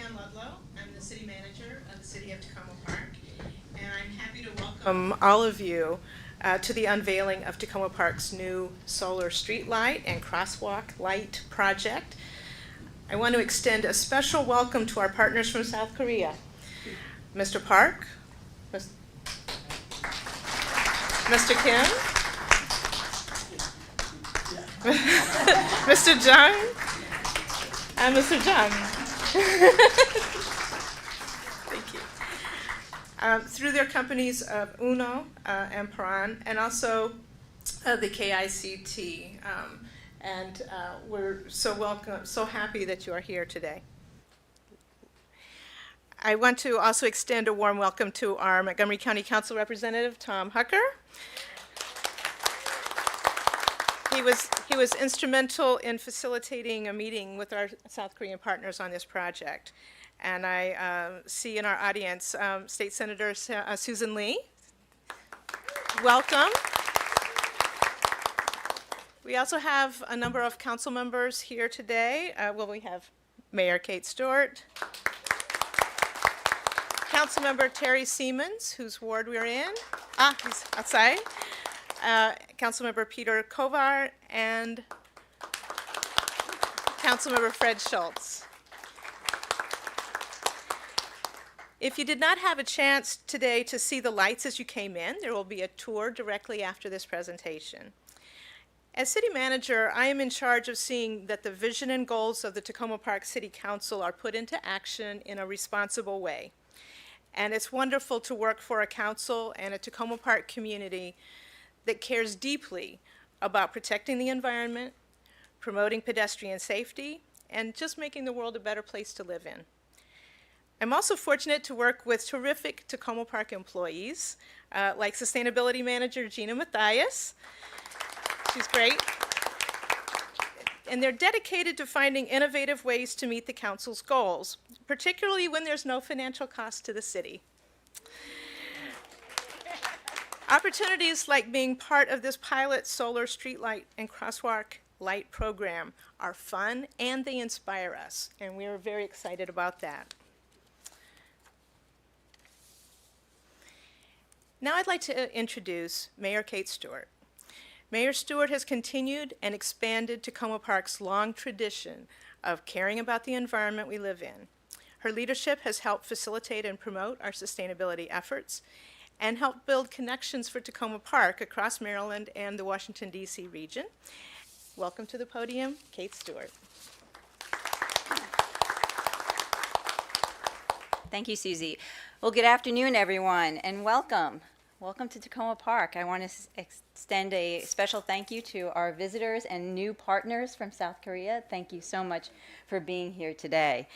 I'm the city manager of the city of Takoma Park, and I'm happy to welcome all of you to the unveiling of Takoma Park's new solar street light and crosswalk light project. I want to extend a special welcome to our partners from South Korea. Mr. Park, Mr. Kim, Mr. Jung, and Mr. Jung. Thank you. Through their companies of Uno and Paran, and also the KICT. We're so happy that you are here today. I want to also extend a warm welcome to our Montgomery County Council Representative, Tom Hucker. He was instrumental in facilitating a meeting with our South Korean partners on this project. And I see in our audience State Senator Susan Lee. Welcome. We also have a number of council members here today. We have Mayor Kate Stewart, Councilmember Terry Siemens, whose ward we're in. He's outside. Councilmember Peter Kovar and Councilmember Fred Schultz. If you did not have a chance today to see the lights as you came in, there will be a tour directly after this presentation. As city manager, I am in charge of seeing that the vision and goals of the Takoma Park City Council are put into action in a responsible way. And it's wonderful to work for a council and a Takoma Park community that cares deeply about protecting the environment, promoting pedestrian safety, and just making the world a better place to live in. I'm also fortunate to work with terrific Takoma Park employees, like Sustainability Manager Gina Mathias. She's great. And they're dedicated to finding innovative ways to meet the council's goals, particularly when there's no financial cost to the city. Opportunities like being part of this pilot solar streetlight and crosswalk light program are fun and they inspire us, and we are very excited about that. Now I'd like to introduce Mayor Kate Stewart. Mayor Stewart has continued and expanded Takoma Park's long tradition of caring about the environment we live in. Her leadership has helped facilitate and promote our sustainability efforts and help build connections for Takoma Park across Maryland and the Washington, D.C. region. Welcome to the podium, Kate Stewart. Thank you, Susie. Well, good afternoon, everyone, and welcome. Welcome to Takoma Park. I want to extend a special thank you to our visitors and new partners from South Korea. Thank you so much for being here today.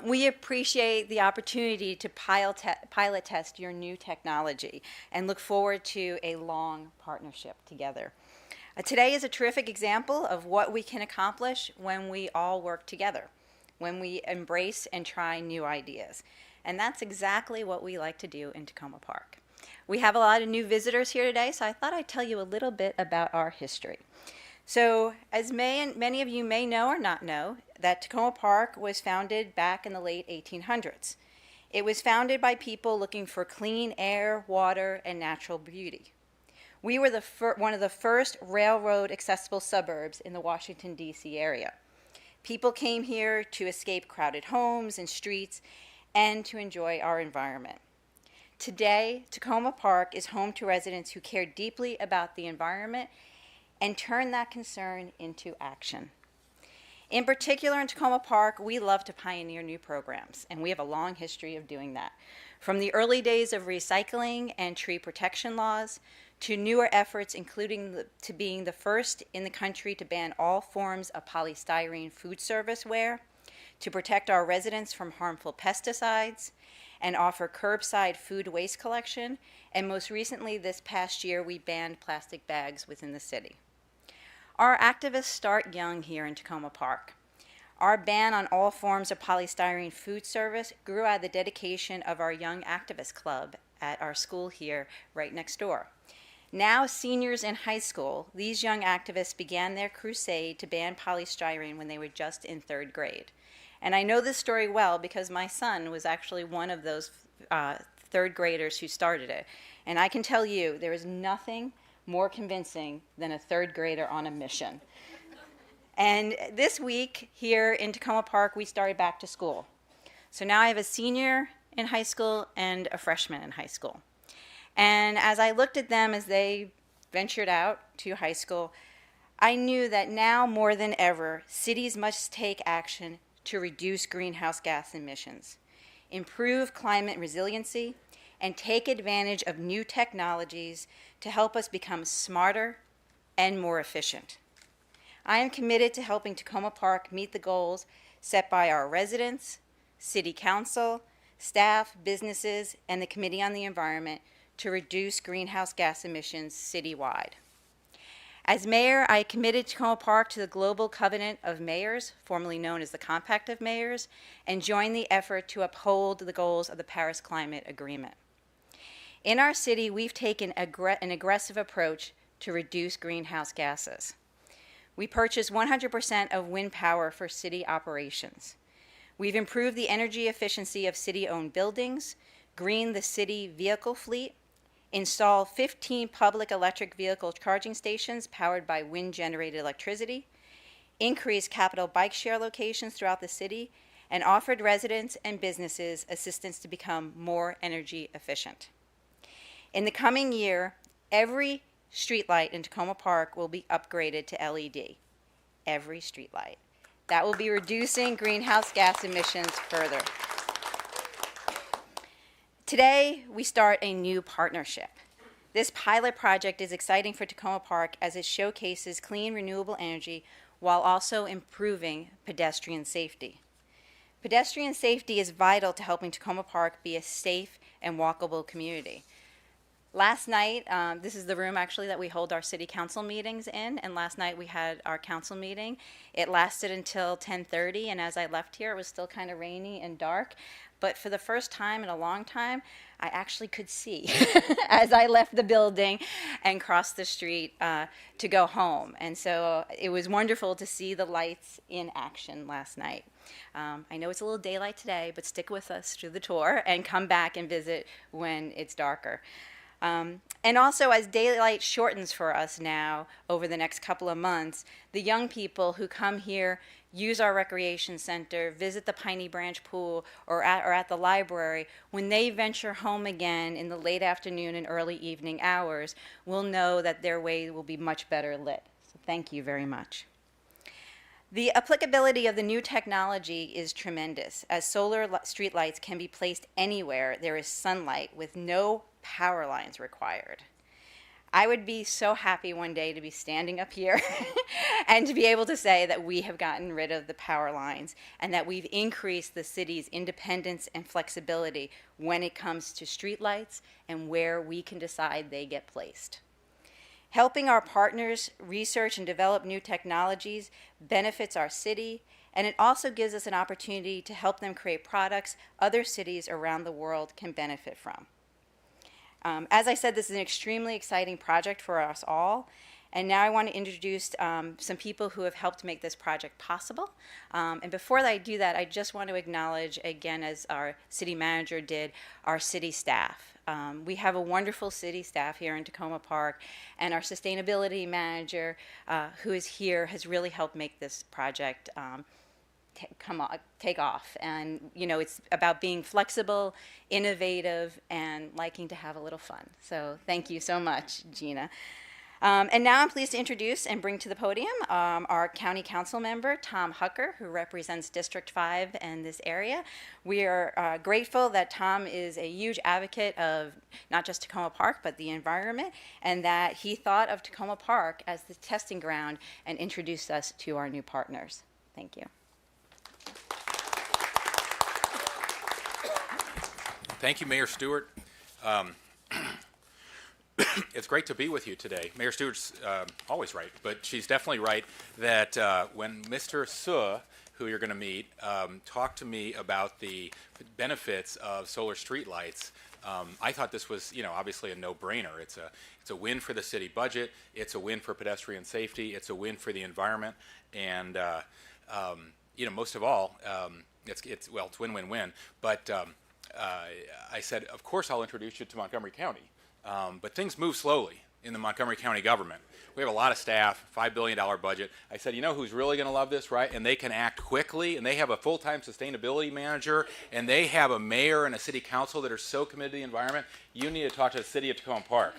We appreciate the opportunity to pilot test your new technology and look forward to a long partnership together. Today is a terrific example of what we can accomplish when we all work together, when we embrace and try new ideas. And that's exactly what we like to do in Takoma Park. We have a lot of new visitors here today, so I thought I'd tell you a little bit about our history. So, as many of you may know or not know, that Takoma Park was founded back in the late 1800s. It was founded by people looking for clean air, water, and natural beauty. We were one of the first railroad accessible suburbs in the Washington, D.C. area. People came here to escape crowded homes and streets and to enjoy our environment. Today, Takoma Park is home to residents who care deeply about the environment and turn that concern into action. In particular, in Takoma Park, we love to pioneer new programs, and we have a long history of doing that. From the early days of recycling and tree protection laws, to newer efforts including to being the first in the country to ban all forms of polystyrene food service ware, to protect our residents from harmful pesticides, and offer curbside food waste collection, and most recently this past year we banned plastic bags within the city. Our activists start young here in Takoma Park. Our ban on all forms of polystyrene food service grew out of the dedication of our Young Activist Club at our school here right next door. Now seniors in high school, these young activists began their crusade to ban polystyrene when they were just in 3rd grade. And I know this story well because my son was actually one of those third graders who started it. And I can tell you, there is nothing more convincing than a third grader on a mission. And this week here in Takoma Park, we started back to school. So now I have a senior in high school and a freshman in high school. And as I looked at them as they ventured out to high school, I knew that now more than ever, cities must take action to reduce greenhouse gas emissions, improve climate resiliency, and take advantage of new technologies to help us become smarter and more efficient. I am committed to helping Takoma Park meet the goals set by our residents, City Council, staff, businesses, and the Committee on the Environment to reduce greenhouse gas emissions citywide. As mayor, I committed Takoma Park to the Global Covenant of Mayors, formerly known as the Compact of Mayors, and joined the effort to uphold the goals of the Paris Climate Agreement. In our city, we've taken an aggressive approach to reduce greenhouse gases. We purchased 100% of wind power for city operations. We've improved the energy efficiency of city-owned buildings, greened the city vehicle fleet, installed 15 public electric vehicle charging stations powered by wind-generated electricity, increased capital bike share locations throughout the city, and offered residents and businesses assistance to become more energy efficient. In the coming year, every streetlight in Takoma Park will be upgraded to LED. Every streetlight. That will be reducing greenhouse gas emissions further. Today, we start a new partnership. This pilot project is exciting for Takoma Park as it showcases clean, renewable energy while also improving pedestrian safety. Pedestrian safety is vital to helping Takoma Park be a safe and walkable community. Last night, this is the room actually that we hold our city council meetings in, and last night we had our council meeting. It lasted until 10:30, and as I left here, it was still kind of rainy and dark. But for the first time in a long time, I actually could see as I left the building and crossed the street to go home. And so it was wonderful to see the lights in action last night. I know it's a little daylight today, but stick with us through the tour and come back and visit when it's darker. And also, as daylight shortens for us now over the next couple of months, the young people who come here, use our recreation center, visit the Piney Branch Pool, or at the library, when they venture home again in the late afternoon and early evening hours, will know that their way will be much better lit. So thank you very much. The applicability of the new technology is tremendous, as solar streetlights can be placed anywhere there is sunlight with no power lines required. I would be so happy one day to be standing up here and to be able to say that we have gotten rid of the power lines and that we've increased the city's independence and flexibility when it comes to streetlights and where we can decide they get placed. Helping our partners research and develop new technologies benefits our city, and it also gives us an opportunity to help them create products other cities around the world can benefit from. As I said, this is an extremely exciting project for us all, and now I want to introduce some people who have helped make this project possible. And before I do that, I just want to acknowledge, again, as our city manager did, our city staff. We have a wonderful city staff here in Takoma Park, and our sustainability manager, who is here, has really helped make this project take off. And it's about being flexible, innovative, and liking to have a little fun. So thank you so much, Gina. And now I'm pleased to introduce and bring to the podium our county council member, Tom Hucker, who represents District 5 in this area. We are grateful that Tom is a huge advocate of not just Takoma Park, but the environment, and that he thought of Takoma Park as the testing ground and introduced us to our new partners. Thank you. Thank you, Mayor Stewart. It's great to be with you today. Mayor Stewart's always right, but she's definitely right that when Mr. Suh, who you're going to meet, talked to me about the benefits of solar streetlights, I thought this was, obviously a no-brainer. It's a win for the city budget. It's a win for pedestrian safety. It's a win for the environment. And most of all, it's win-win-win. But I said, of course, I'll introduce you to Montgomery County. But things move slowly in the Montgomery County government. We have a lot of staff, $5 billion budget. I said, you know who's really going to love this, right? And they can act quickly, and they have a full-time sustainability manager, and they have a mayor and a city council that are so committed to the environment. You need to talk to the city of Takoma Park.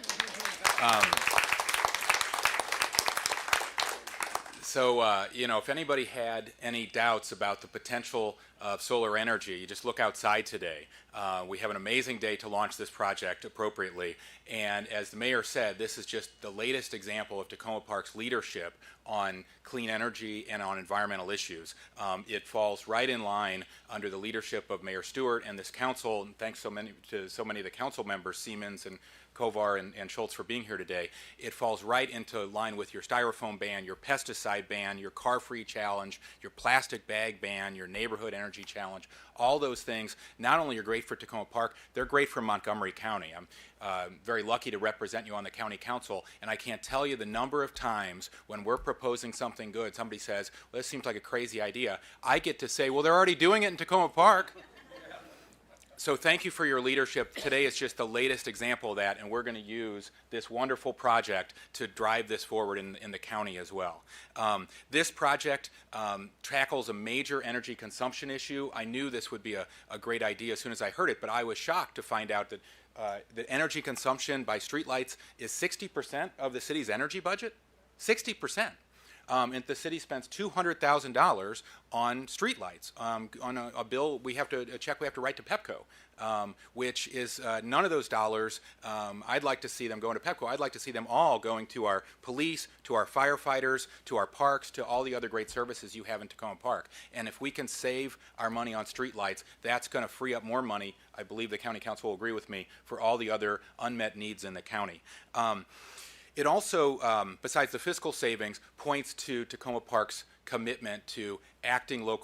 So, if anybody had any doubts about the potential of solar energy, you just look outside today. We have an amazing day to launch this project appropriately. And as the mayor said, this is just the latest example of Takoma Park's leadership on clean energy and on environmental issues. It falls right in line under the leadership of Mayor Stewart and this council, and thanks to so many of the council members, Siemens and Kovar and Schultz, for being here today. It falls right into line with your styrofoam ban, your pesticide ban, your car-free challenge, your plastic bag ban, your neighborhood energy challenge. All those things not only are great for Takoma Park, they're great for Montgomery County. I'm very lucky to represent you on the county council, and I can't tell you the number of times when we're proposing something good, somebody says, well, this seems like a crazy idea. I get to say, well, they're already doing it in Takoma Park. So thank you for your leadership. Today is just the latest example of that, and we're going to use this wonderful project to drive this forward in the county as well. This project tackles a major energy consumption issue. I knew this would be a great idea as soon as I heard it, but I was shocked to find out that the energy consumption by streetlights is 60% of the city's energy budget. 60%. And the city spends $200,000 on streetlights, on a bill a check we have to write to Pepco, which is none of those dollars. I'd like to see them going to Pepco. I'd like to see them all going to our police, to our firefighters, to our parks, to all the other great services you have in Takoma Park. And if we can save our money on streetlights, that's going to free up more money, I believe the county council will agree with me, for all the other unmet needs in the county. It also, besides the fiscal savings, points to Takoma Park's commitment to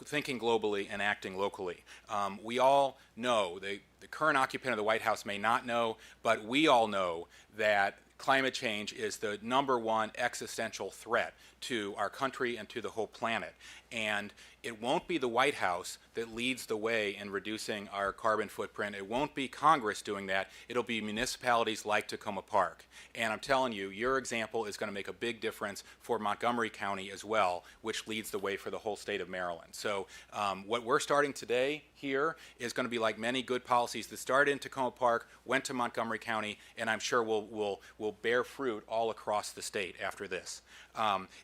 thinking globally and acting locally. We all know, the current occupant of the White House may not know, but we all know that climate change is the #1 existential threat to our country and to the whole planet. And it won't be the White House that leads the way in reducing our carbon footprint. It won't be Congress doing that. It'll be municipalities like Takoma Park. And I'm telling you, your example is going to make a big difference for Montgomery County as well, which leads the way for the whole state of Maryland. So what we're starting today here is going to be like many good policies that started in Takoma Park, went to Montgomery County, and I'm sure will bear fruit all across the state after this.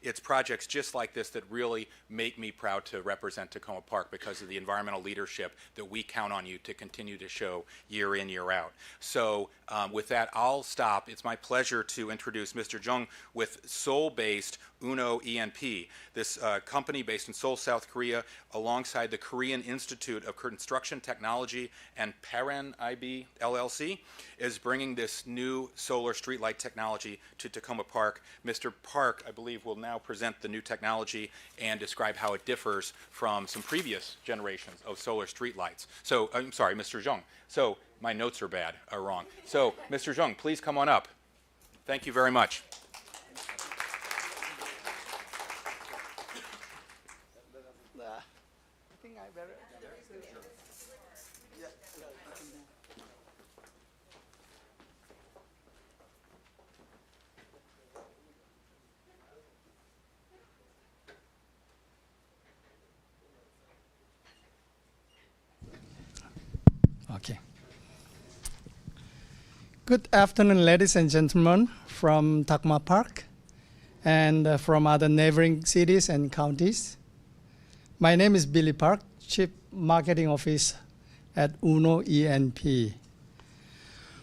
It's projects just like this that really make me proud to represent Takoma Park because of the environmental leadership that we count on you to continue to show year in, year out. So with that, I'll stop. It's my pleasure to introduce Mr. Jung with Seoul-based UNO-ENP, this company based in Seoul, South Korea, alongside the Korean Institute of Construction Technology and Paren IB LLC, is bringing this new solar streetlight technology to Takoma Park. Mr. Park, I believe, will now present the new technology and describe how it differs from some previous generations of solar streetlights. So, I'm sorry, Mr. Jung. So, my notes are wrong. So, Mr. Jung, please come on up. Thank you very much. Okay. Good afternoon, ladies and gentlemen from Takoma Park and from other neighboring cities and counties. My name is Billy Park, Chief Marketing Officer at UNO-ENP.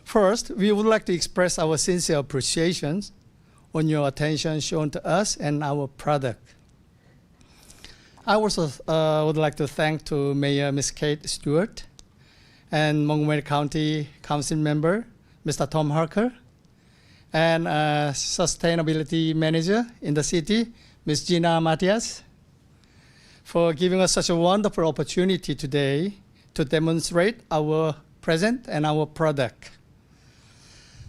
First, we would like to express our sincere appreciation on your attention shown to us and our product. I also would like to thank to Mayor Ms. Kate Stewart and Montgomery County Council Member Mr. Tom Harker and Sustainability Manager in the city, Ms. Gina Matias, for giving us such a wonderful opportunity today to demonstrate our present and our product.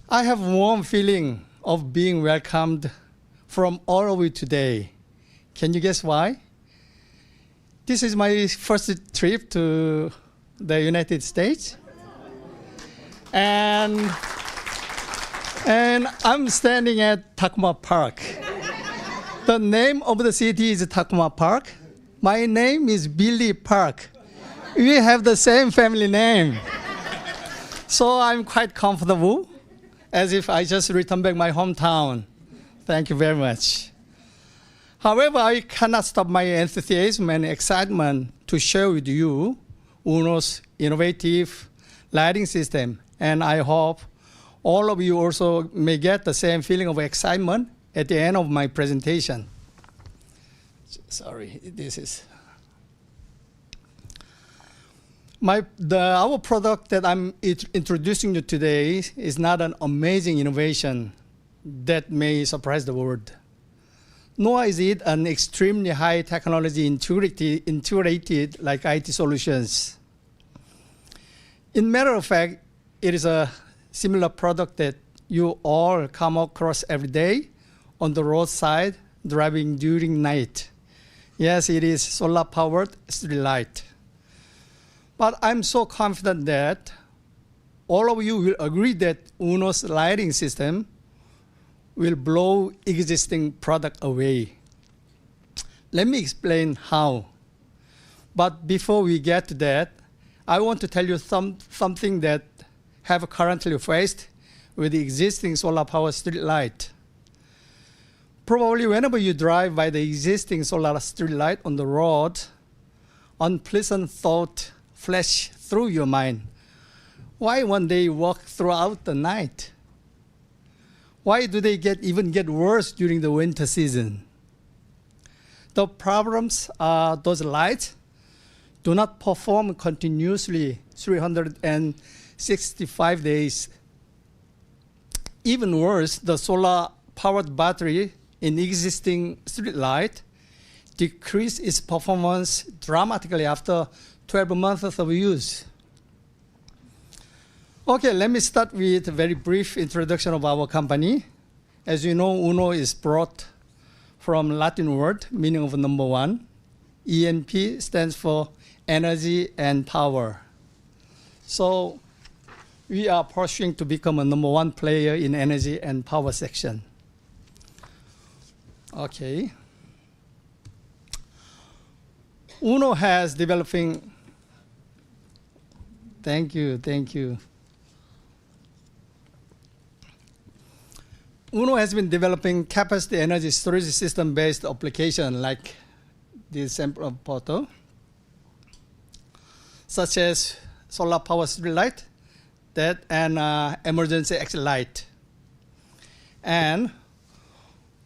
I have a warm feeling of being welcomed from all of you today. Can you guess why? This is my first trip to the United States. And I'm standing at Takoma Park. The name of the city is Takoma Park. My name is Billy Park. We have the same family name. So I'm quite comfortable, as if I just returned back my hometown. Thank you very much. However, I cannot stop my enthusiasm and excitement to share with you UNO's innovative lighting system. And I hope all of you also may get the same feeling of excitement at the end of my presentation. Sorry, this is... Our product that I'm introducing you today is not an amazing innovation that may surprise the world, nor is it an extremely high technology integrated like IT solutions. In matter of fact, it is a similar product that you all come across every day on the roadside driving during night. Yes, it is solar-powered Streelight. But I'm so confident that all of you will agree that UNO's lighting system will blow existing product away. Let me explain how. But before we get to that, I want to tell you something that have currently faced with the existing solar-powered street light. Probably whenever you drive by the existing solar street light on the road, unpleasant thought flash through your mind. Why won't they work throughout the night? Why do they even get worse during the winter season? The problems are those lights do not perform continuously 365 days. Even worse, the solar-powered battery in existing street light decrease its performance dramatically after 12 months of use. Okay, let me start with a very brief introduction of our company. As you know, UNO is brought from Latin word, meaning of number one. ENP stands for energy and power. So we are pursuing to become a number one player in energy and power section. Okay. UNO has developing, thank you. UNO has been developing capacity energy storage system-based application like this sample photo, such as solar power street light, that and emergency exit light. And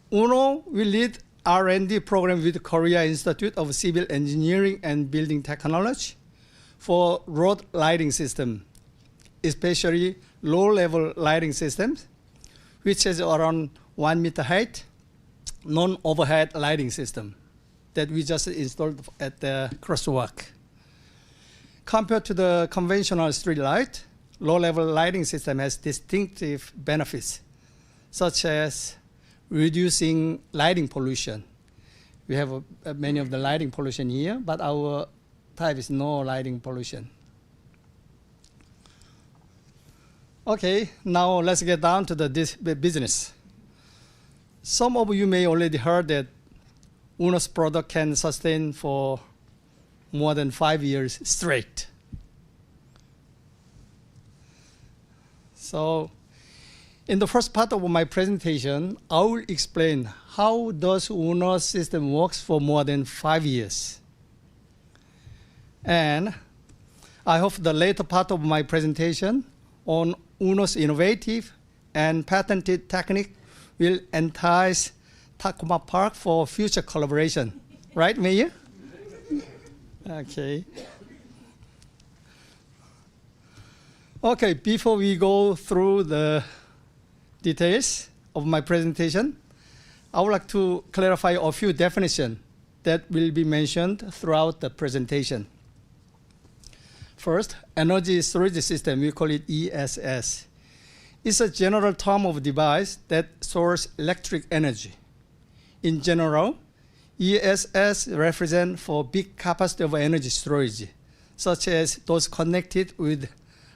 UNO will lead R&D program with Korea Institute of Civil Engineering and Building Technology for road lighting system, especially low-level lighting systems, which is around 1 meter height, non-overhead lighting system that we just installed at the crosswalk. Compared to the conventional street light, low-level lighting system has distinctive benefits, such as reducing lighting pollution. We have many of the lighting pollution here, but our type is no lighting pollution. Okay, now let's get down to the business. Some of you may already heard that UNO's product can sustain for more than 5 years straight. So in the first part of my presentation, I will explain how does UNO's system works for more than 5 years. And I hope the later part of my presentation on UNO's innovative and patented technique will entice Takoma Park for future collaboration. Right, Mayor? Okay. Okay, before we go through the details of my presentation, I would like to clarify a few definitions that will be mentioned throughout the presentation. First, energy storage system, we call it ESS. It's a general term of device that stores electric energy. In general, ESS represent for big capacity of energy storage, such as those connected with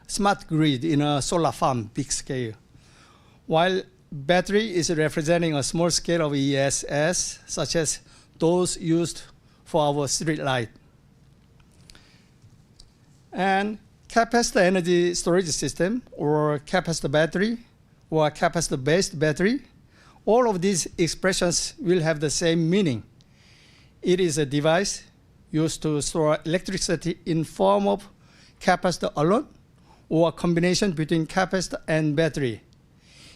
smart grid in a solar farm, big scale. While battery is representing a small scale of ESS, such as those used for our street light. And capacitor energy storage system, or capacitor battery, or capacitor-based battery, all of these expressions will have the same meaning. It is a device used to store electricity in form of capacitor alone, or a combination between capacitor and battery.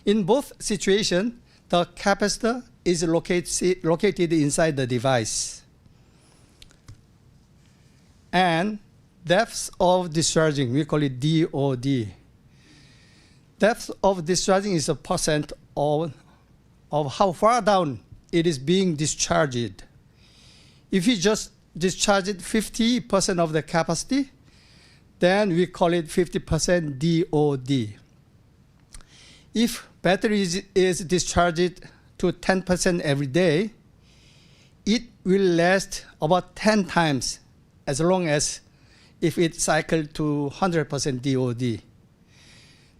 In both situations, the capacitor is located inside the device. And depth of discharging, we call it DOD. Depth of discharging is a percent of how far down it is being discharged. If you just discharge it 50% of the capacity, then we call it 50% DOD. If battery is discharged to 10% every day, it will last about 10 times as long as if it cycled to 100% DOD.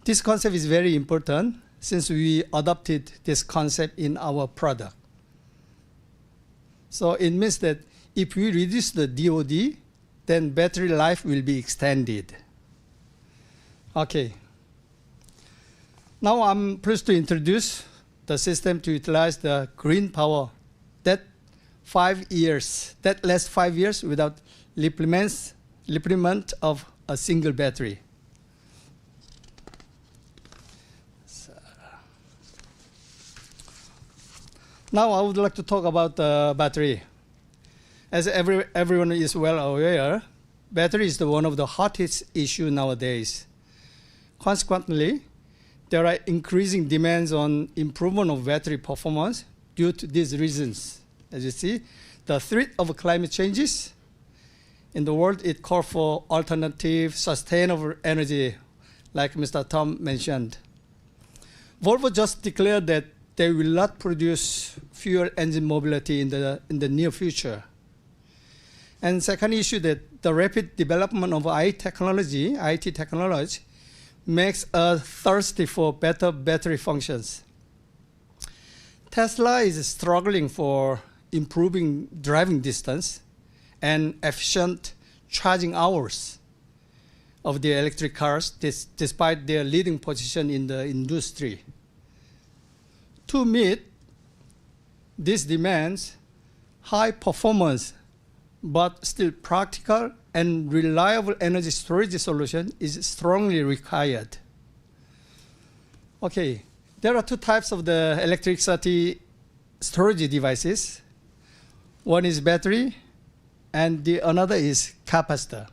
This concept is very important since we adopted this concept in our product. So it means that if we reduce the DOD, then battery life will be extended. Okay. Now I'm pleased to introduce the system to utilize the green power that lasts 5 years without replenishment of a single battery. Now I would like to talk about the battery. As everyone is well aware, battery is one of the hottest issues nowadays. Consequently, there are increasing demands on improvement of battery performance due to these reasons. As you see, the threat of climate changes in the world, it calls for alternative, sustainable energy, like Mr. Tom mentioned. Volvo just declared that they will not produce fuel engine mobility in the near future. And second issue, that the rapid development of IT technology makes us thirsty for better battery functions. Tesla is struggling for improving driving distance and efficient charging hours of their electric cars, despite their leading position in the industry. To meet these demands, high performance but still practical and reliable energy storage solution is strongly required. Okay, there are two types of the electricity storage devices. One is battery, and the another is capacitor.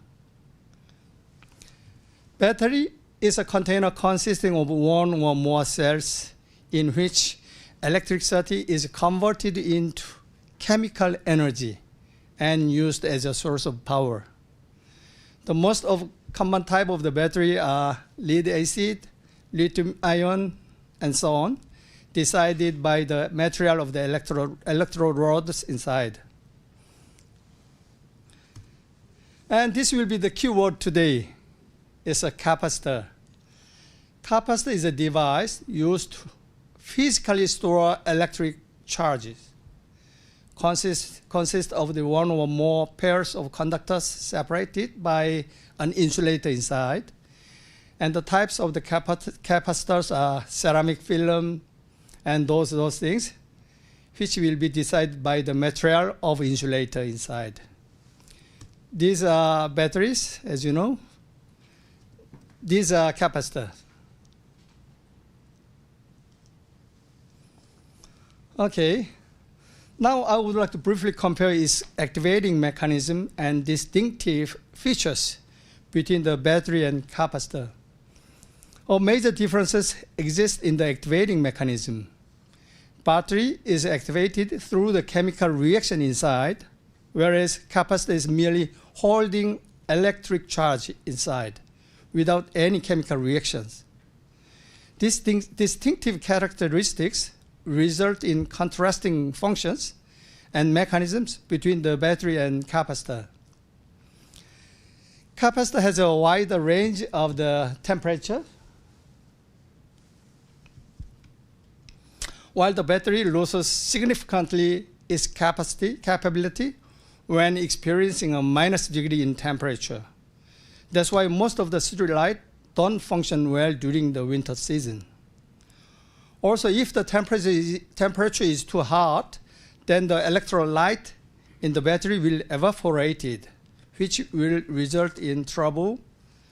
Battery is a container consisting of one or more cells in which electricity is converted into chemical energy and used as a source of power. The most common type of the battery are lead acid, lithium ion, and so on, decided by the material of the electrode rods inside. And this will be the keyword today. It's a capacitor. Capacitor is a device used to physically store electric charges. Consists of the one or more pairs of conductors separated by an insulator inside. And the types of the capacitors are ceramic film and those things, which will be decided by the material of insulator inside. These are batteries, as you know. These are capacitors. Okay. Now I would like to briefly compare its activating mechanism and distinctive features between the battery and capacitor. Major differences exist in the activating mechanism. Battery is activated through the chemical reaction inside, whereas capacitor is merely holding electric charge inside without any chemical reactions. These distinctive characteristics result in contrasting functions and mechanisms between the battery and capacitor. Capacitor has a wide range of the temperature, while the battery loses significantly its capability when experiencing a -degree in temperature. That's why most of the Streelight don't function well during the winter season. Also, if the temperature is too hot, then the electrolyte in the battery will evaporate, which will result in trouble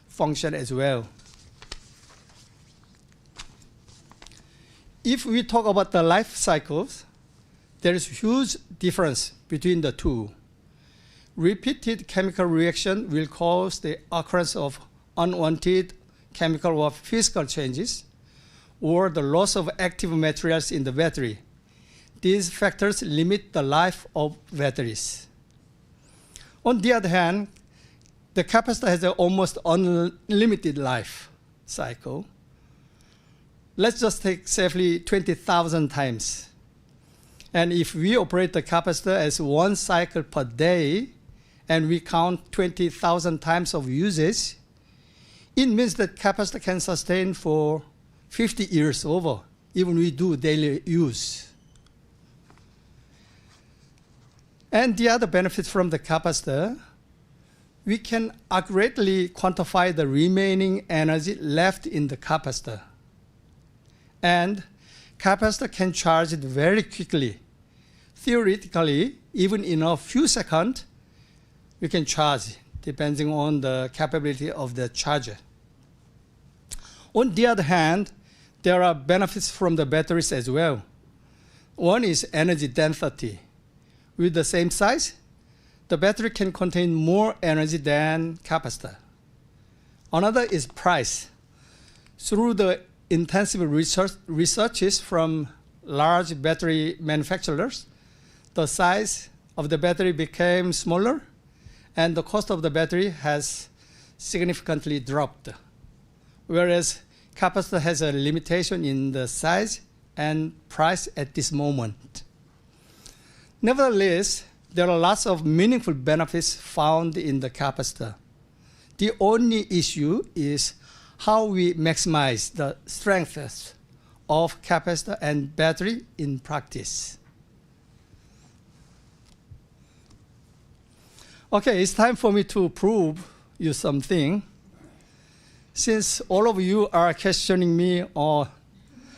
function as well. If we talk about the life cycles, there is huge difference between the two. Repeated chemical reaction will cause the occurrence of unwanted chemical or physical changes, or the loss of active materials in the battery. These factors limit the life of batteries. On the other hand, the capacitor has an almost unlimited life cycle. Let's just take safely 20,000 times. And if we operate the capacitor as one cycle per day, and we count 20,000 times of usage, it means that capacitor can sustain for 50 years over, even we do daily use. And the other benefits from the capacitor, we can accurately quantify the remaining energy left in the capacitor. And capacitor can charge it very quickly. Theoretically, even in a few seconds, we can charge, depending on the capability of the charger. On the other hand, there are benefits from the batteries as well. One is energy density. With the same size, the battery can contain more energy than capacitor. Another is price. Through the intensive researches from large battery manufacturers, the size of the battery became smaller, and the cost of the battery has significantly dropped. Whereas capacitor has a limitation in the size and price at this moment. Nevertheless, there are lots of meaningful benefits found in the capacitor. The only issue is how we maximize the strengths of capacitor and battery in practice. Okay, it's time for me to prove you something. Since all of you are questioning me on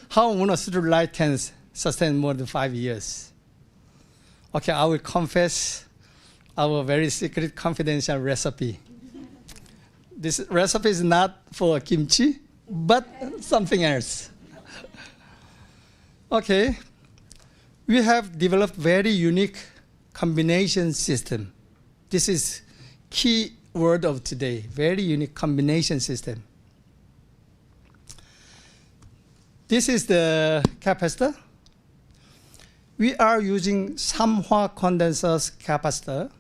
how Streelight can sustain more than 5 years. Okay, I will confess our very secret confidential recipe. This recipe is not for kimchi, but something else. Okay, we have developed very unique combination system. This is key word of today, very unique combination system. This is the capacitor. We are using Samhwa condenser's capacitor,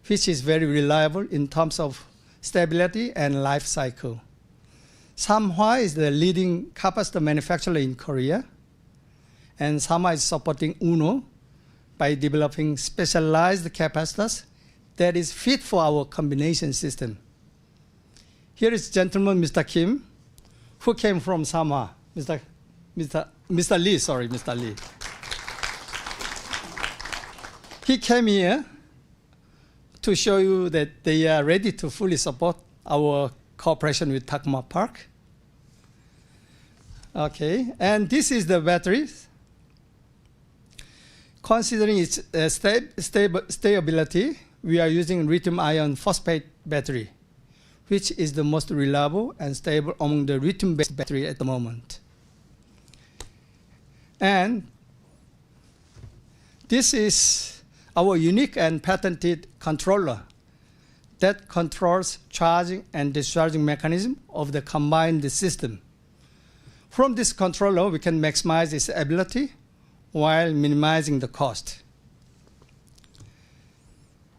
which is very reliable in terms of stability and life cycle. Samhwa is the leading capacitor manufacturer in Korea, and Samhwa is supporting UNO by developing specialized capacitors that is fit for our combination system. Here is gentleman, Mr. Kim, who came from Samhwa. Mr. Lee. He came here to show you that they are ready to fully support our cooperation with Takoma Park. Okay, and this is the battery. Considering its stability, we are using lithium iron phosphate battery, which is the most reliable and stable among the lithium-based battery at the moment. And this is our unique and patented controller that controls charging and discharging mechanism of the combined system. From this controller, we can maximize its ability while minimizing the cost.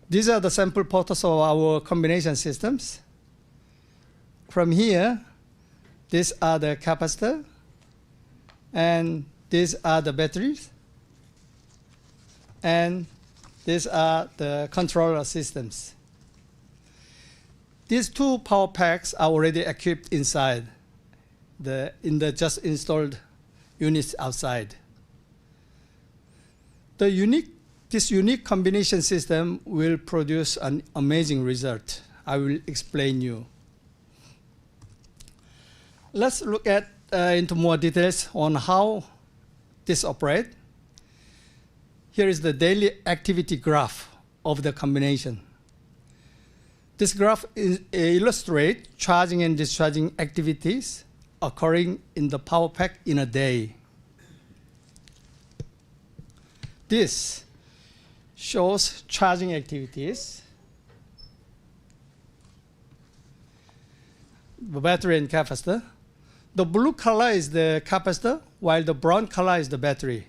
These are the sample photos of our combination systems. From here, these are the capacitor, and these are the batteries. and these are the controller systems. These two power packs are already equipped inside, in the just installed units outside. This unique combination system will produce an amazing result. I will explain you. Let's look at into more details on how this operates. Here is the daily activity graph of the combination. This graph illustrates charging and discharging activities occurring in the power pack in a day. This shows charging activities, the battery and capacitor. The blue color is the capacitor, while the brown color is the battery.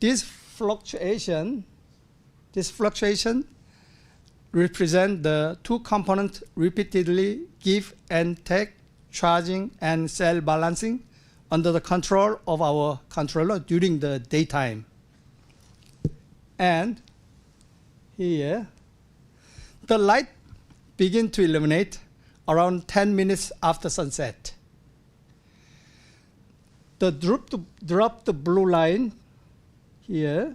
This fluctuation represent the two components repeatedly give and take charging and cell balancing under the control of our controller during the daytime. And here, the light begin to illuminate around 10 minutes after sunset. The drop the blue line here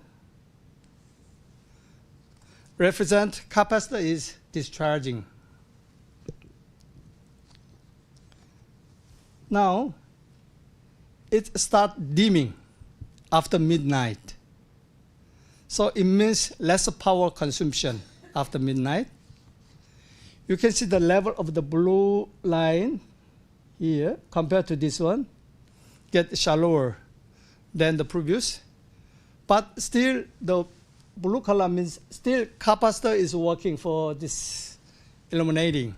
represent capacitor is discharging. Now, it starts dimming after midnight. So it means less power consumption after midnight. You can see the level of the blue line here compared to this one get shallower than the previous. But still, the blue color means still capacitor is working for this illuminating.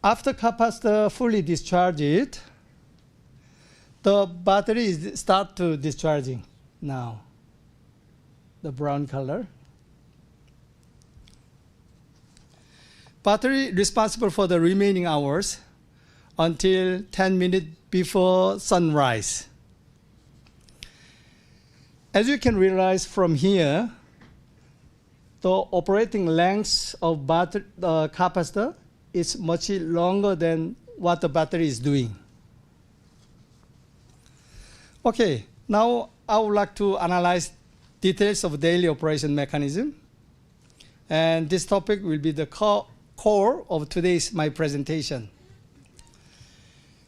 After capacitor fully discharged, the battery start to discharging now, the brown color. Battery responsible for the remaining hours until 10 minutes before sunrise. As you can realize from here, the operating length of the capacitor is much longer than what the battery is doing. Okay, now I would like to analyze details of daily operation mechanism. And this topic will be the core of today's my presentation.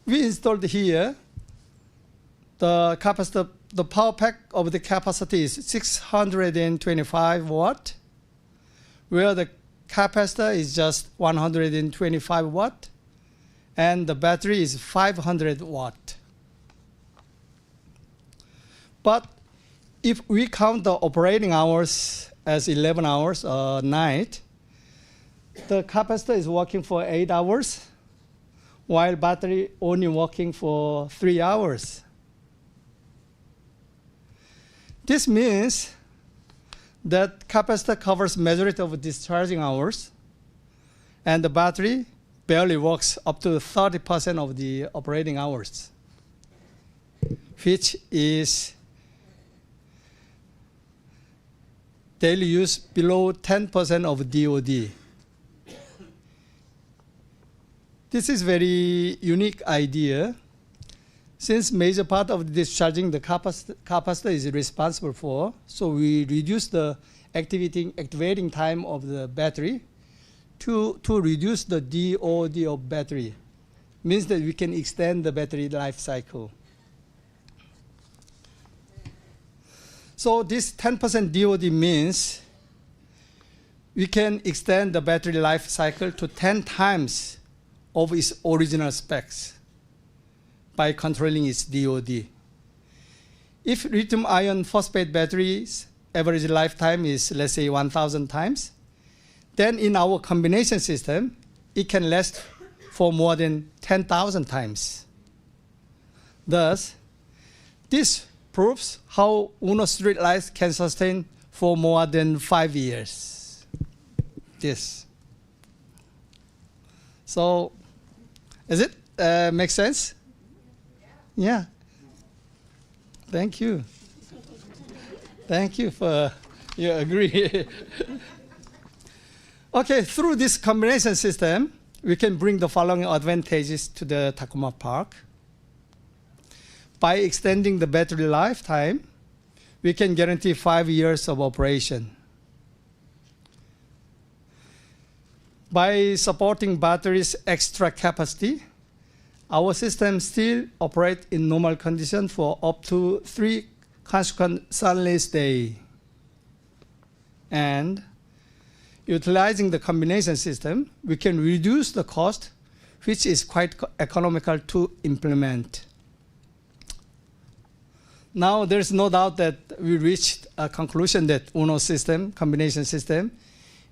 We installed here the capacitor. The power pack of the capacity is 625 watt, where the capacitor is just 125 watt, and the battery is 500 watt. But if we count the operating hours as 11 hours a night, the capacitor is working for 8 hours, while battery only working for 3 hours. This means that capacitor covers majority of discharging hours, and the battery barely works up to 30% of the operating hours, which is daily use below 10% of DOD. This is very unique idea, since major part of the discharging the capacitor is responsible for, so we reduce the activating time of the battery to reduce the DOD of battery. Means that we can extend the battery life cycle. So this 10% DOD means we can extend the battery life cycle to 10 times of its original specs by controlling its DOD. If lithium iron phosphate batteries average lifetime is, let's say, 1,000 times, then in our combination system, it can last for more than 10,000 times. Thus, this proves how Streelight can sustain for more than 5 years. This. So, is it make sense? Yeah. Thank you. Thank you for your agree. Okay, through this combination system, we can bring the following advantages to the Takoma Park. By extending the battery lifetime, we can guarantee 5 years of operation. By supporting batteries' extra capacity, our system still operates in normal condition for up to 3 consecutive sunless days. And utilizing the combination system, we can reduce the cost, which is quite economical to implement. Now, there's no doubt that we reached a conclusion that UNO system, combination system,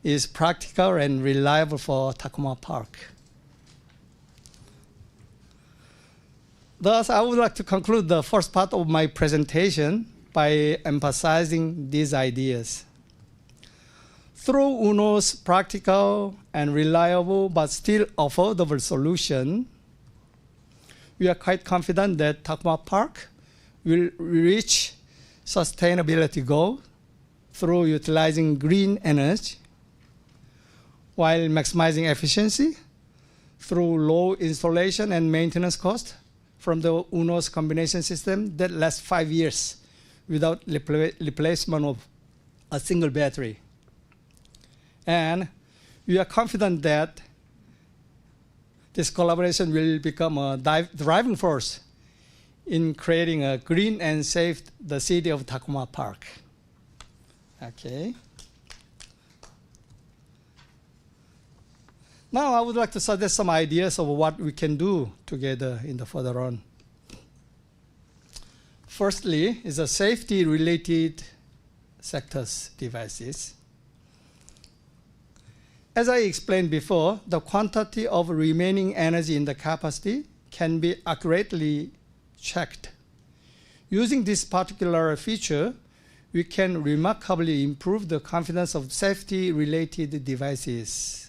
is practical and reliable for Takoma Park. Thus, I would like to conclude the first part of my presentation by emphasizing these ideas. Through UNO's practical and reliable but still affordable solution, we are quite confident that Takoma Park will reach sustainability goal through utilizing green energy while maximizing efficiency through low installation and maintenance cost from the UNO's combination system that lasts 5 years without replacement of a single battery. And we are confident that this collaboration will become a driving force in creating a green and safe the city of Takoma Park. Okay. Now I would like to suggest some ideas of what we can do together in the further on. Firstly is a safety-related sectors devices. As I explained before, the quantity of remaining energy in the capacity can be accurately checked. Using this particular feature, we can remarkably improve the confidence of safety-related devices.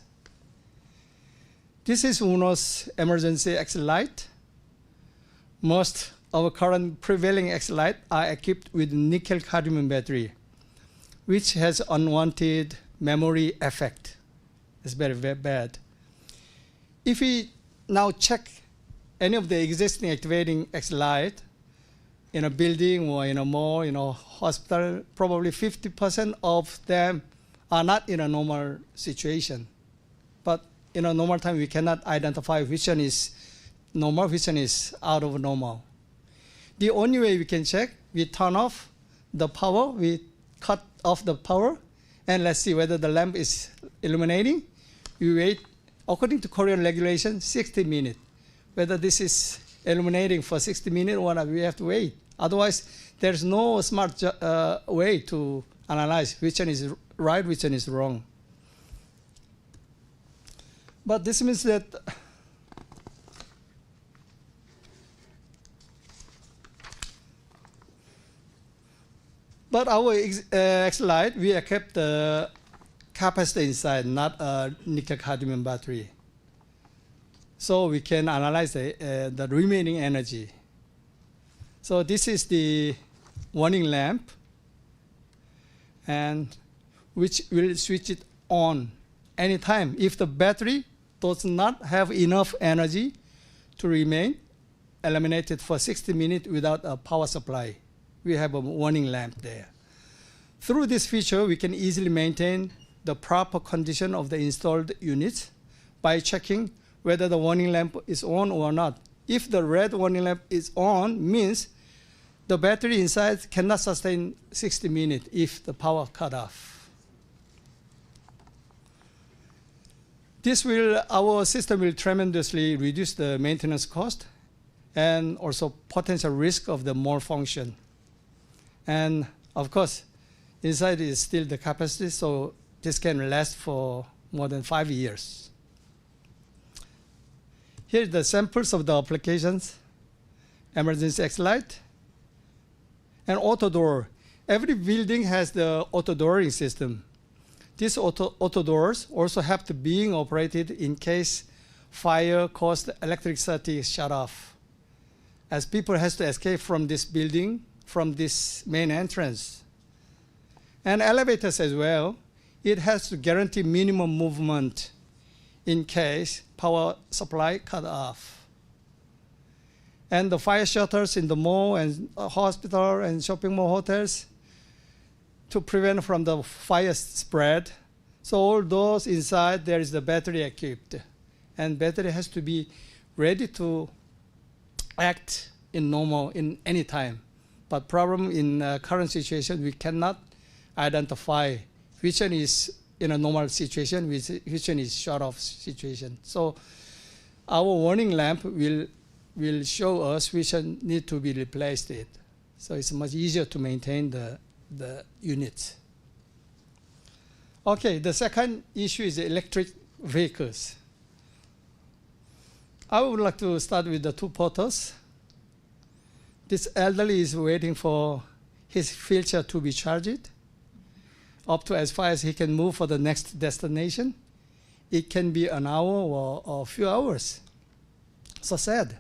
This is UNO's emergency exit light. Most of current prevailing exit lights are equipped with nickel-cadmium battery, which has unwanted memory effect. It's very, very bad. If we now check any of the existing activating exit light in a building or in a mall, in a hospital, probably 50% of them are not in a normal situation. But in a normal time, we cannot identify which one is normal, which one is out of normal. The only way we can check, we turn off the power, we cut off the power, and let's see whether the lamp is illuminating. We wait, according to Korean regulation, 60 minutes. Whether this is illuminating for 60 minutes or not, we have to wait. Otherwise, there's no smart way to analyze which one is right, which one is wrong. But this means that our exit light, we kept the capacitor inside, not a nickel-cadmium battery. So we can analyze the remaining energy. So this is the warning lamp, and which will switch it on anytime if the battery does not have enough energy to remain illuminated for 60 minutes without a power supply. We have a warning lamp there. Through this feature, we can easily maintain the proper condition of the installed units by checking whether the warning lamp is on or not. If the red warning lamp is on, means the battery inside cannot sustain 60 minutes if the power cut off. Our system will tremendously reduce the maintenance cost and also potential risk of the malfunction. And of course, inside is still the capacity, so this can last for more than 5 years. Here are the samples of the applications: emergency exit light and auto door. Every building has the auto dooring system. These auto doors also have to be operated in case fire caused electricity shut off. As people has to escape from this building from this main entrance. And elevators as well, it has to guarantee minimum movement in case power supply cut off. And the fire shelters in the mall and hospital and shopping mall hotels to prevent from the fire spread. So all those inside, there is the battery equipped. And battery has to be ready to act in any time. But problem in current situation, we cannot identify which one is in a normal situation, which one is short of situation. So our warning lamp will show us which one need to be replaced. So it's much easier to maintain the units. Okay, the second issue is electric vehicles. I would like to start with the two porters. This elderly is waiting for his wheelchair to be charged up to as far as he can move for the next destination. It can be an hour or a few hours. So sad.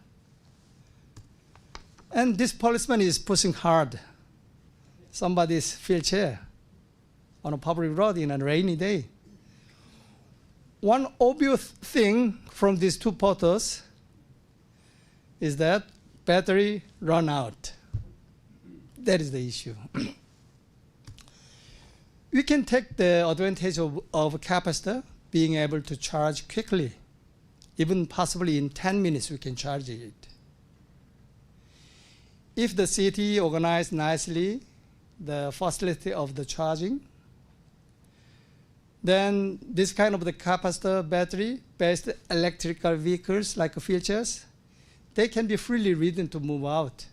And this policeman is pushing hard somebody's wheelchair on a public road in a rainy day. One obvious thing from these two porters is that battery run out. That is the issue. We can take the advantage of capacitor being able to charge quickly. Even possibly in 10 minutes we can charge it. If the city organized nicely the facility of the charging, then this kind of the capacitor battery-based electrical vehicles like wheelchairs, they can be freely ridden to move out.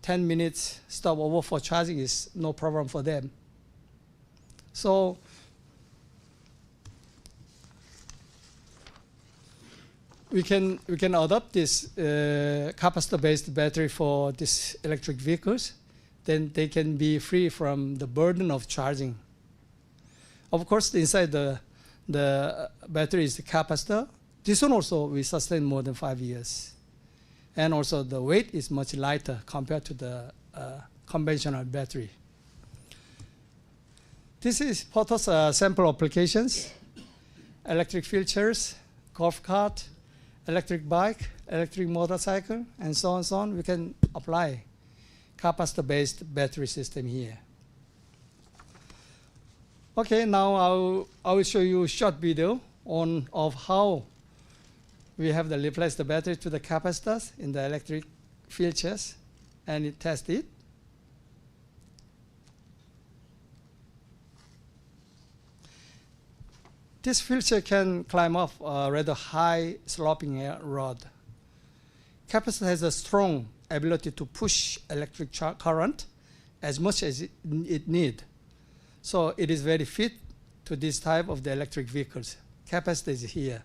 10 minutes stopover for charging is no problem for them. So we can adopt this capacitor-based battery for these electric vehicles. Then they can be free from the burden of charging. Of course, inside the battery is the capacitor. This one also will sustain more than 5 years. And also the weight is much lighter compared to the conventional battery. This is Porter's sample applications: electric wheelchairs, golf cart, electric bike, electric motorcycle, and so on. We can apply capacitor-based battery system here. Okay, now I will show you a short video of how we have replaced the battery to the capacitors in the electric wheelchairs, and it test it. This wheelchair can climb up a rather high sloping road. Capacitor has a strong ability to push electric current as much as it needs. So it is very fit to this type of the electric vehicles. Capacitor is here.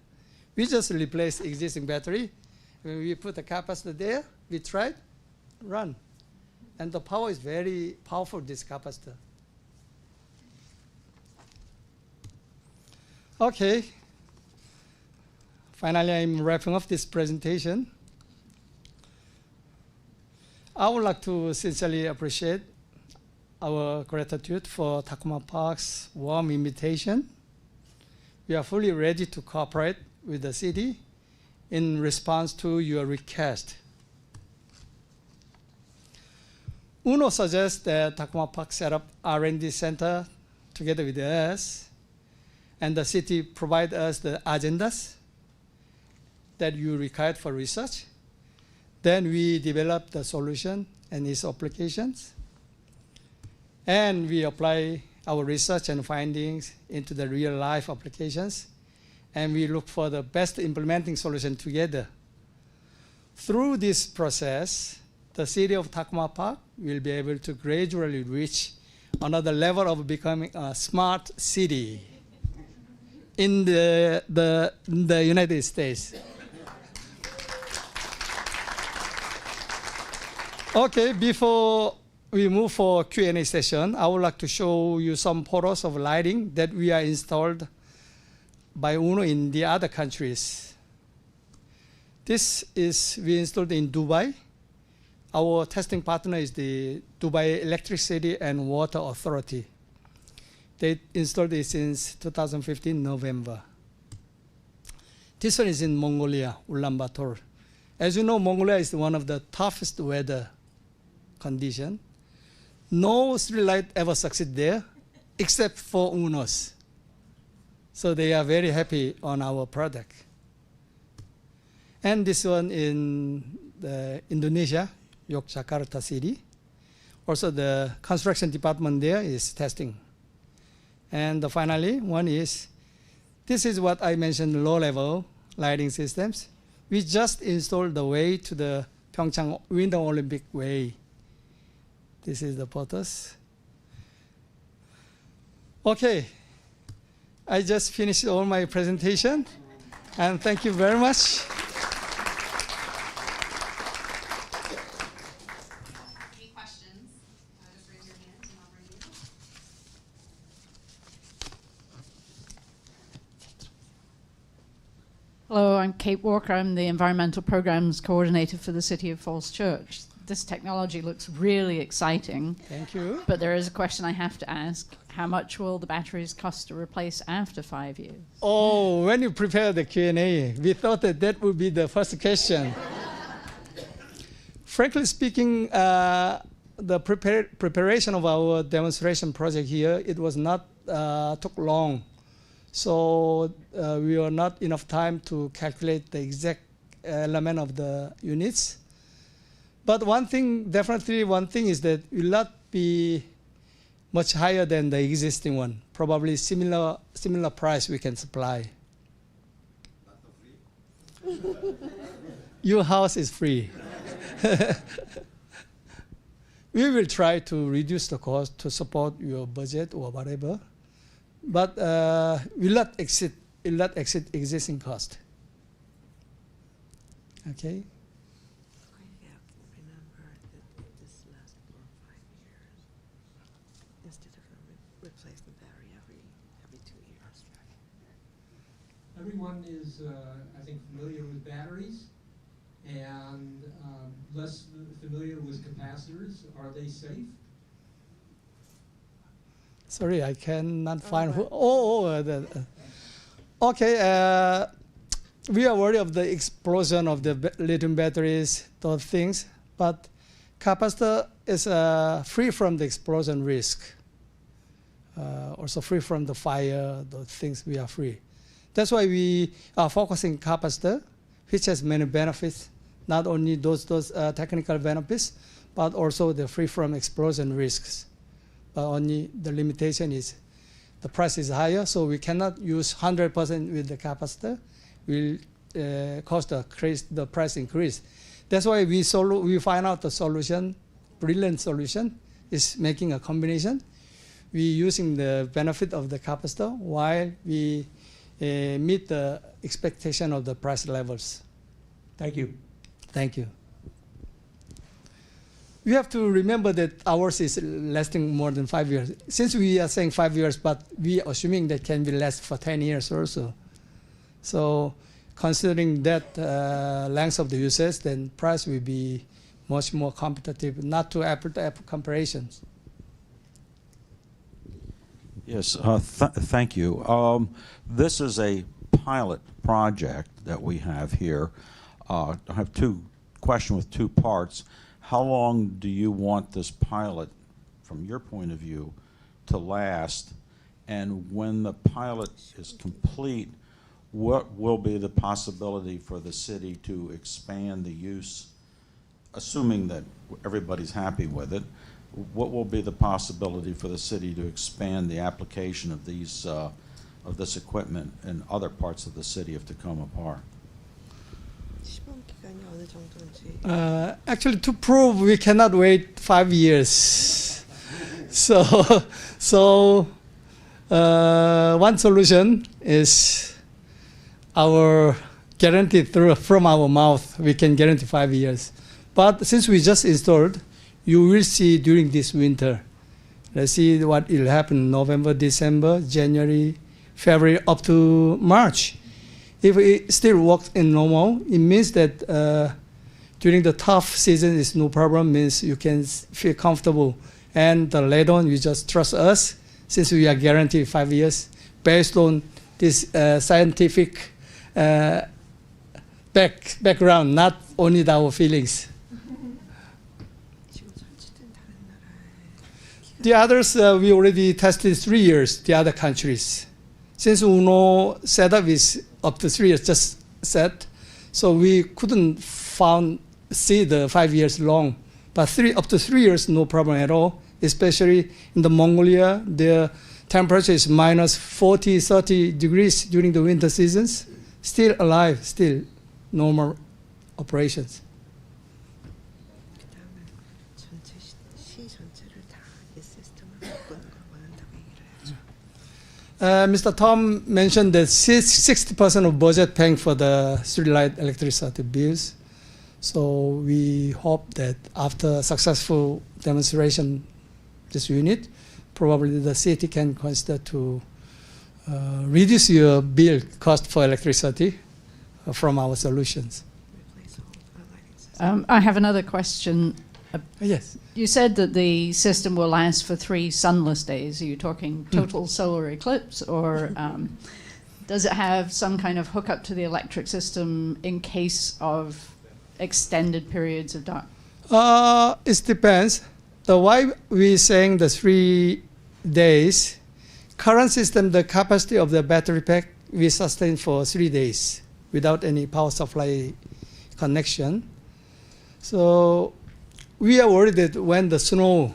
We just replace existing battery. When we put the capacitor there, we try, run. And the power is very powerful, this capacitor. Okay. Finally, I'm wrapping up this presentation. I would like to sincerely appreciate our gratitude for Takoma Park's warm invitation. We are fully ready to cooperate with the city in response to your request. UNO suggests that Takoma Park set up R&D center together with us, and the city provide us the agendas that you required for research. Then we develop the solution and its applications. And we apply our research and findings into the real life applications. And we look for the best implementing solution together. Through this process, the city of Takoma Park will be able to gradually reach another level of becoming a smart city in the United States. Okay, before we move for Q&A session, I would like to show you some photos of lighting that we are installed by UNO in the other countries. This is we installed in Dubai. our testing partner is the Dubai Electricity and Water Authority. They installed it since 2015 November. This one is in Mongolia, Ulaanbaatar. As you know, Mongolia is one of the toughest weather condition. No Streelight ever succeed there, except for UNOS. So they are very happy on our product. And this one in Indonesia, Yogyakarta city. Also the construction department there is testing. And finally, one is, this is what I mentioned, low-level lighting systems. We just installed the way to the Pyeongchang Winter Olympic Way. This is the photos. Okay, I just finished all my presentation, and thank you very much. Any questions? Just raise your hand and I'll bring you. Hello, I'm Kate Walker. I'm the Environmental Programs Coordinator for the City of Falls Church. This technology looks really exciting. Thank you. But there is a question I have to ask. How much will the batteries cost to replace after 5 years? Oh, when you prepare the Q&A, we thought that that would be the first question. Frankly speaking, the preparation of our demonstration project here, it was not took long. So we were not enough time to calculate the exact element of the units. But one thing is that it will not be much higher than the existing one. Probably similar price we can supply. Your house is free. We will try to reduce the cost to support your budget or whatever, but will not exceed existing cost. Okay. Remember that this lasts for 5 years instead of replace the battery every 2 years. Everyone is, I think, familiar with batteries and less familiar with capacitors. Are they safe? Sorry, I cannot find who. Okay. We are worried of the explosion of the lithium batteries, those things, but capacitor is free from the explosion risk. Also free from the fire, those things we are free. That's why we are focusing capacitor, which has many benefits, not only those technical benefits, but also the free from explosion risks. But only the limitation is the price is higher, so we cannot use 100% with the capacitor. Will cause the price increase. That's why we find out the solution, brilliant solution, is making a combination. We using the benefit of the capacitor while we meet the expectation of the price levels. Thank you. Thank you. We have to remember that ours is lasting more than 5 years. Since we are saying 5 years, but we are assuming that can be last for 10 years also. So considering that length of the usage, then price will be much more competitive, not to apple-to-apple comparisons. Yes, thank you. This is a pilot project that we have here. I have question with two parts. How long do you want this pilot, from your point of view, to last? And when the pilot is complete, what will be the possibility for the city to expand the use, assuming that everybody's happy with it? What will be the possibility for the city to expand the application of these of this equipment in other parts of the city of Takoma Park? 시범 기간이 어느 정도인지. Actually, to prove we cannot wait 5 years. So one solution is our guarantee from our mouth. We can guarantee 5 years. But since we just installed, you will see during this winter. Let's see what will happen November, December, January, February, up to March. If it still works in normal, it means that during the tough season is no problem, means you can feel comfortable. And later on, you just trust us, since we are guaranteed 5 years, based on this scientific background, not only our feelings. The others, we already tested 3 years, the other countries. Since UNO setup is up to 3 years, just set, so we couldn't see the 5 years long. But up to 3 years, no problem at all, especially in the Mongolia, the temperature is minus 40, 30 degrees during the winter seasons. Still alive, still normal operations. Mr. Tom mentioned that 60% of budget paying for the Streelight electricity bills. So we hope that after successful demonstration this unit, probably the city can consider to reduce your bill cost for electricity from our solutions. I have another question. Yes. You said that the system will last for 3 sunless days. Are you talking total solar eclipse, or does it have some kind of hookup to the electric system in case of extended periods of dark? It depends. Why we saying the 3 days, current system, the capacity of the battery pack, we sustain for 3 days without any power supply connection. So we are worried that when the snow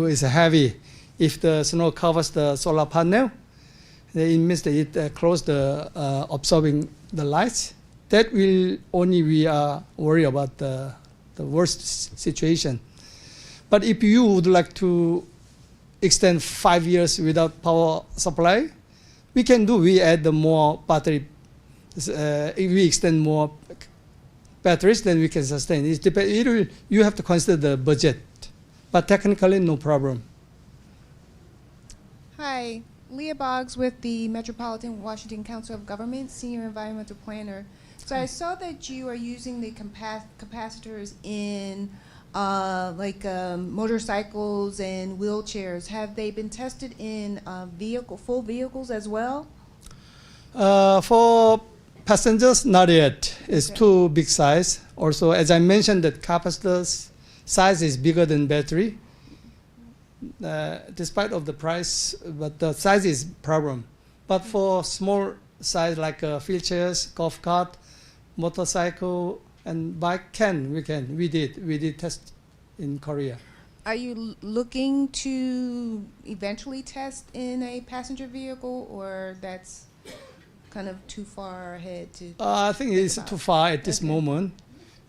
is heavy, if the snow covers the solar panel, it means that it closes the absorbing the lights. That will only we are worried about the worst situation. But if you would like to extend 5 years without power supply, we can do. We add the more battery. If we extend more batteries, then we can sustain. You have to consider the budget, but technically no problem. Hi, Leah Boggs with the Metropolitan Washington Council of Governments, Senior Environmental Planner. So I saw that you are using the capacitors in motorcycles and wheelchairs. Have they been tested in full vehicles as well? For passengers, not yet. It's too big size. Also, as I mentioned, that capacitor's size is bigger than battery. Despite of the price, but the size is problem. But for small size like wheelchairs, golf cart, motorcycle, and bike, we did test in Korea. Are you looking to eventually test in a passenger vehicle, or that's kind of too far ahead to? I think it's too far at this moment.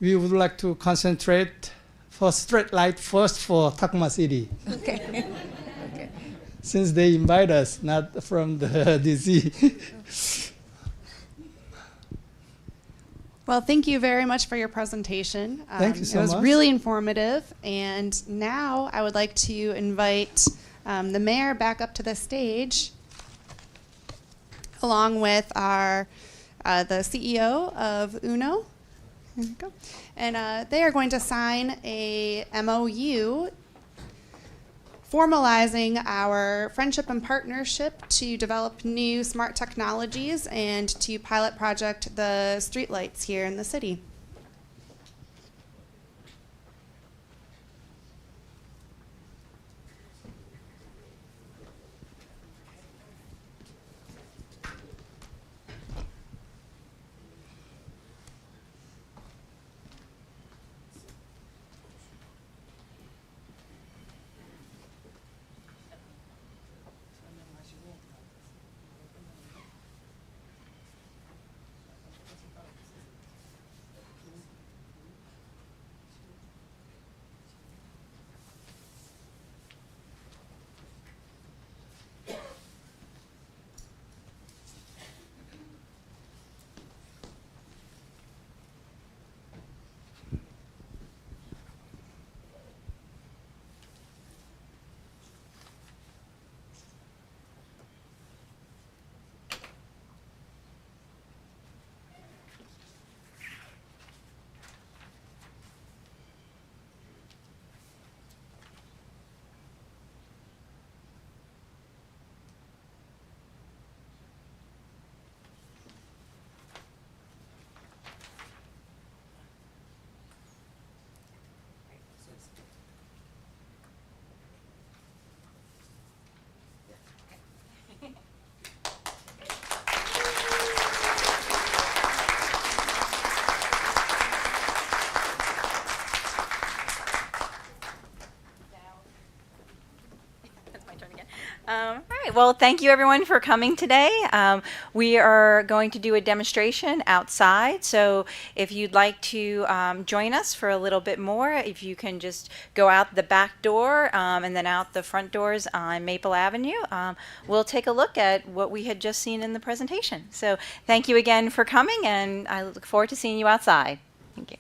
We would like to concentrate for Streelight first for Takoma City. Okay. Okay. Since they invite us, not from the DC. Well, thank you very much for your presentation. Thank you so much. It was really informative. And now I would like to invite the mayor back up to the stage, along with the CEO of UNO. Here we go. And they are going to sign a MOU formalizing our friendship and partnership to develop new smart technologies and to pilot project the streetlights here in the city. right. Well, thank you everyone for coming today. We are going to do a demonstration outside. So if you'd like to join us for a little bit more, if you can just go out the back door and then out the front doors on Maple Avenue, we'll take a look at what we had just seen in the presentation. So thank you again for coming, and I look forward to seeing you outside. Thank you.